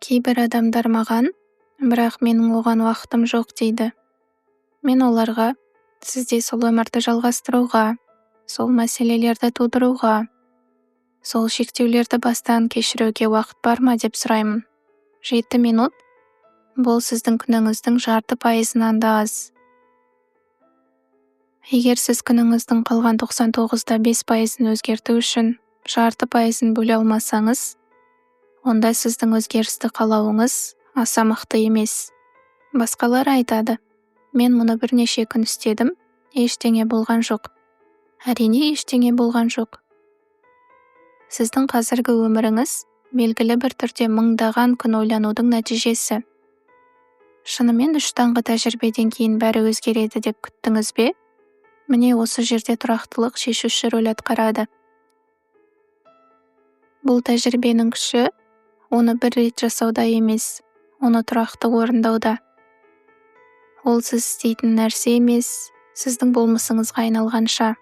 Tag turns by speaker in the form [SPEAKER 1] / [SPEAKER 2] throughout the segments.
[SPEAKER 1] Кейбір адамдар маған, бірақ менің оған уақытым жоқ дейді. Мен оларға, сізде сол өмірді жалғастыруға, сол мәселелерді тудыруға, сол шектеулерді бастан кешіруге уақыт бар ма деп сұраймын. 7 минут – бұл сіздің күніңіздің 50%-нан да аз. Егер сіз күніңіздің қалған 99.5%-ын өзгерту үшін 0.5%-ын бөле алмасаңыз, онда сіздің өзгерісті қалауыңыз аса мықты емес. Басқалар айтады, мен мұны бірнеше күн істедім, ештеңе болған жоқ. Әрине, ештеңе болған жоқ. Сіздің қазіргі өміріңіз белгілі бір түрде мыңдаған күн ойланудың нәтижесі. Шынымен 3 таңғы тәжірибеден кейін бәрі өзгереді деп күттіңіз бе? Міне осы жерде тұрақтылық шешуші рөл атқарады. Бұл тәжірибенің күші оны бір рет жасауда емес, оны тұрақты орындауда. Ол сіз істейтін нәрсе емес, сіздің болмысыңызға айналғанша.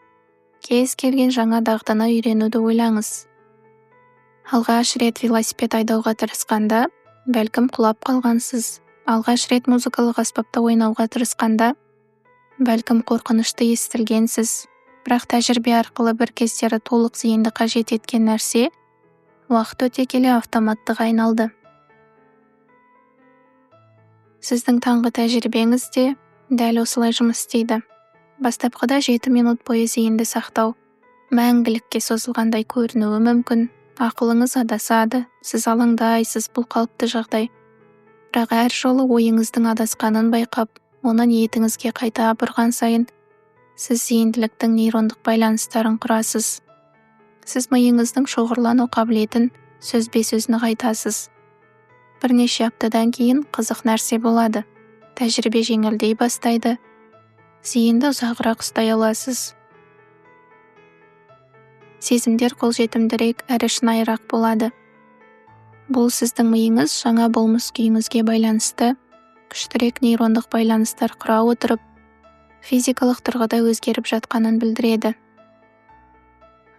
[SPEAKER 1] Кез келген жаңа дағдыны үйренуді ойлаңыз. Алғаш рет велосипед айдауға тырысқанда, бәлкім құлап қалғансыз. Алғаш рет музыкалық аспапта ойнауға тырысқанда, бәлкім қорқынышты естілгенсіз. Бірақ тәжірибе арқылы бір кездері толық зейінді қажет еткен нәрсе, уақыт өте келе автоматтыға айналды. Сіздің таңғы тәжірибеңіз де дәл осылай жұмыс істейді. Бастапқыда 7 минут бойы зейінді сақтау мәңгілікке созылғандай көрінуі мүмкін. Ақылыңыз адасады, сіз алаңдайсыз, бұл қалыпты жағдай. Бірақ әр жолы ойыңыздың адасқанын байқап, оны ниетіңізге қайта бұрған сайын, сіз зейінділіктің нейрондық байланыстарын құрасыз. Сіз миыңыздың шоғырлану қабілетін сөзбе-сөз нығайтасыз. Бірнеше аптадан кейін қызық нәрсе болады. Тәжірибе жеңілдей бастайды. Зейінді ұзағырақ ұстай аласыз. Сезімдер қолжетімдірек әрі шынайырақ болады. Бұл сіздің миыңыз жаңа болмыс күйіңізге байланысты, күштірек нейрондық байланыстар құра отырып, физикалық тұрғыда өзгеріп жатқанын білдіреді.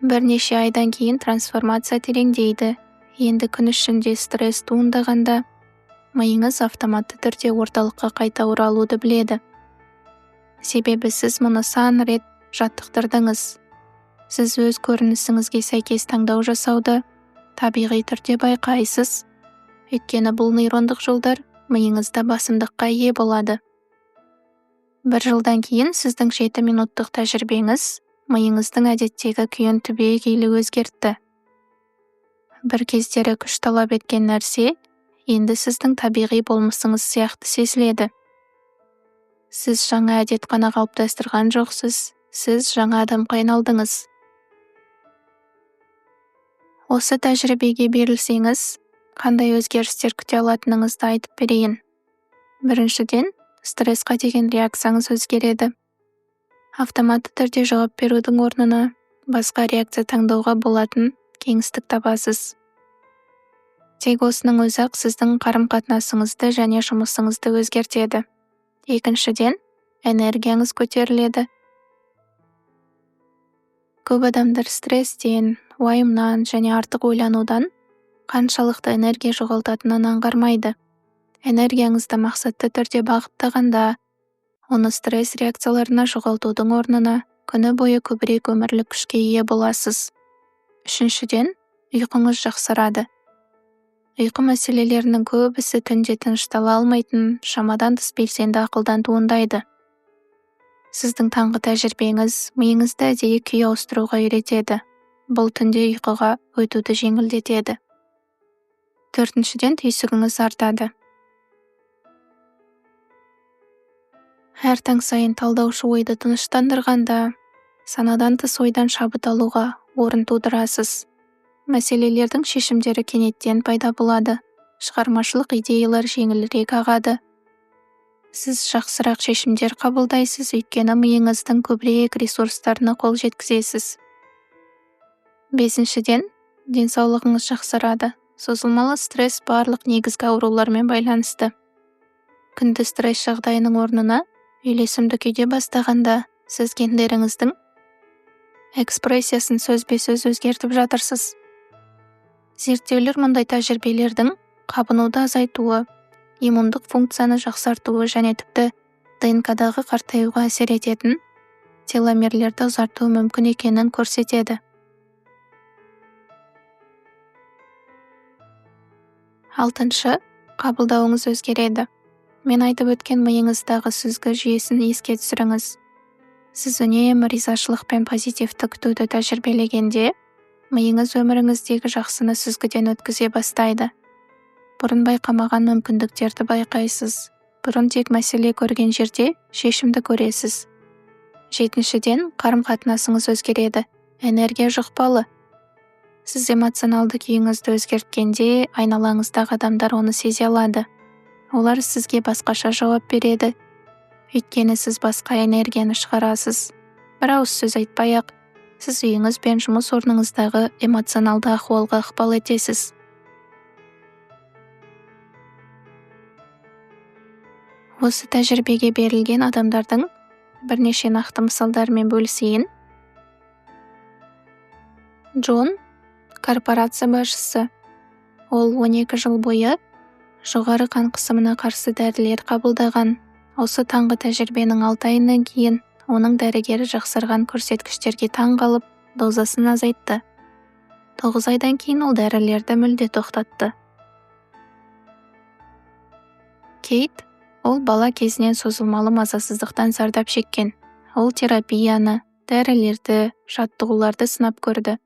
[SPEAKER 1] Бірнеше айдан кейін трансформация тереңдейді. Енді күн ішінде стресс туындағанда, миыңыз автоматты түрде орталыққа қайта оралуды біледі. Себебі сіз мұны сан рет жаттықтырдыңыз. Сіз өз көрінісіңізге сәйкес таңдау жасауды табиғи түрде байқайсыз. Өйткені бұл нейрондық жолдар миыңызда басымдыққа ие болады. 1 жылдан кейін сіздің 7 минуттық тәжірибеңіз миыңыздың әдеттегі күйін түбегейлі өзгертті. Бір кездері күш талап еткен нәрсе, енді сіздің табиғи болмысыңыз сияқты сезіледі. Сіз жаңа әдет қана қалыптастырған жоқсыз, сіз жаңа адамға айналдыңыз. Осы тәжірибеге берілсеңіз, қандай өзгерістер күте алатыныңызды айтып берейін. Біріншіден, стрессқа деген реакцияңыз өзгереді. Автоматты түрде жауап берудің орнына басқа реакция таңдауға болатын кеңістік табасыз. Тек осының өзі-ақ сіздің қарым-қатынасыңызды және жұмысыңызды өзгертеді. Екіншіден, энергияңыз көтеріледі. Көп адамдар стресстен, уайымнан және артық ойланудан қаншалықты энергия жоғалтатынын аңғармайды. Энергияңызды мақсатты түрде бағыттағанда, оны стресс реакцияларына жоғалтудың орнына күні бойы көбірек өмірлік күшке ие боласыз. Үшіншіден, ұйқыңыз жақсарады. Ұйқы мәселелерінің көбісі түнде тыныштала алмайтын, шамадан тыс белсенді ақылдан туындайды. Сіздің таңғы тәжірибеңіз миыңызды әдейі күй ауыстыруға үйретеді. Бұл түнде ұйқыға өтуді жеңілдетеді. Төртіншіден, түйсігіңіз артады. Әр таң сайын талдаушы ойды тыныштандырғанда, санадан тыс ойдан шабыт алуға орын тудырасыз. Мәселелердің шешімдері кенеттен пайда болады. Шығармашылық идеялар жеңілірек ағады. Сіз жақсырақ шешімдер қабылдайсыз, өйткені миыңыздың көбірек ресурстарына қол жеткізесіз. Бесіншіден, денсаулығыңыз жақсарады. Созылмалы стресс барлық негізгі аурулармен байланысты. Күнді стресс жағдайының орнына үйлесімді күйде бастағанда, сіз гендеріңіздің экспрессиясын сөзбе-сөз өзгертіп жатырсыз. Зерттеулер мұндай тәжірибелердің қабынуды азайтуы, иммундық функцияны жақсартуы және тіпті ДНК-дағы қартаюға әсер ететін теломерлерді ұзартуы мүмкін екенін көрсетеді. 6. Қабылдауыңыз өзгереді. Мен айтып өткен миыңыздағы сүзгі жүйесін еске түсіріңіз. Сіз үнемі ризашылық пен позитивті күтуді тәжірибелегенде, миыңыз өміріңіздегі жақсыны сүзгіден өткізе бастайды. Бұрын байқамаған мүмкіндіктерді байқайсыз. Бұрын тек мәселе көрген жерде шешімді көресіз. 7. Қарым-қатынасыңыз өзгереді. Энергия жұқпалы. Сіз эмоционалды күйіңізді өзгерткенде, айналаңыздағы адамдар оны сезе алады. Олар сізге басқаша жауап береді. Өйткені сіз басқа энергияны шығарасыз. Бір ауыз сөз айтпай-ақ, сіз үйіңіз бен жұмыс орныңыздағы эмоционалды ахуалға ықпал етесіз. Осы тәжірибеге берілген адамдардың бірнеше нақты мысалдармен бөлісейін. Джон, корпорация басшысы. Ол 12 жыл бойы жоғары қан қысымына қарсы дәрілер қабылдаған. Осы таңғы тәжірибенің 6 айынан кейін оның дәрігері жақсарған көрсеткіштерге таң қалып, дозасын азайтты. 9 айдан кейін ол дәрілерді мүлде тоқтатты. Кейт, ол бала кезінен созылмалы мазасыздықтан зардап шеккен. Ол терапияны, дәрілерді, жаттығуларды сынап көрді.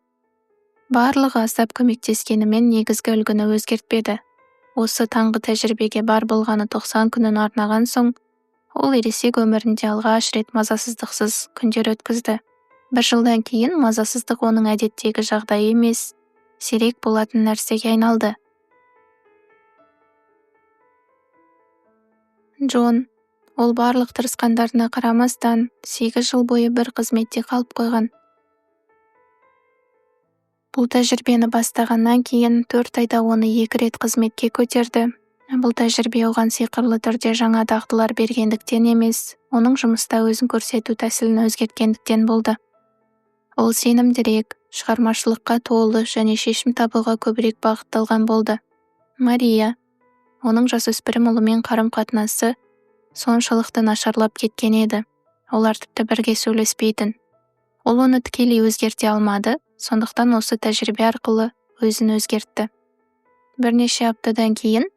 [SPEAKER 1] Барлығы аздап көмектескенімен негізгі үлгіні өзгертпеді. Осы таңғы тәжірибеге бар болғаны 90 күнін арнаған соң, ол ересек өмірінде алғаш рет мазасыздықсыз күндер өткізді. 1 жылдан кейін мазасыздық оның әдеттегі жағдайы емес, сирек болатын нәрсеге айналды. Джон, ол барлық тырысқандарына қарамастан 8 жыл бойы бір қызметте қалып қойған. Бұл тәжірибені бастағаннан кейін 4 айда оны 2 рет қызметке көтерді. Бұл тәжірибе оған сиқырлы түрде жаңа дағдылар бергендіктен емес, оның жұмыста өзін көрсету тәсілін өзгерткендіктен болды. Ол сенімдірек, шығармашылыққа толы және шешім табуға көбірек бағытталған болды. Мария, оның жасөспірім ұлымен қарым-қатынасы соншалықты нашарлап кеткен еді. Олар тіпті бірге сөйлеспейтін. Ол оны тікелей өзгерте алмады, сондықтан осы тәжірибе арқылы өзін өзгертті. Бірнеше аптадан кейін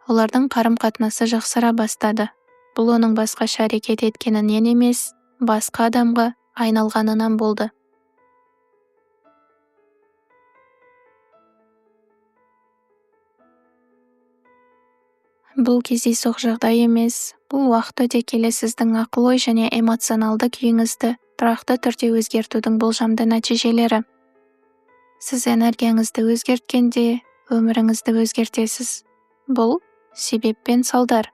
[SPEAKER 1] олардың қарым-қатынасы жақсара бастады. Бұл оның басқаша әрекет еткенінен емес, басқа адамға айналғанынан болды. Бұл кездейсоқ жағдай емес, бұл уақыт өте келе сіздің ақыл-ой және эмоционалды күйіңізді тұрақты түрде өзгертудің болжамды нәтижелері. Сіз энергияңызды өзгерткенде, өміріңізді өзгертесіз. Бұл себеп пен салдар.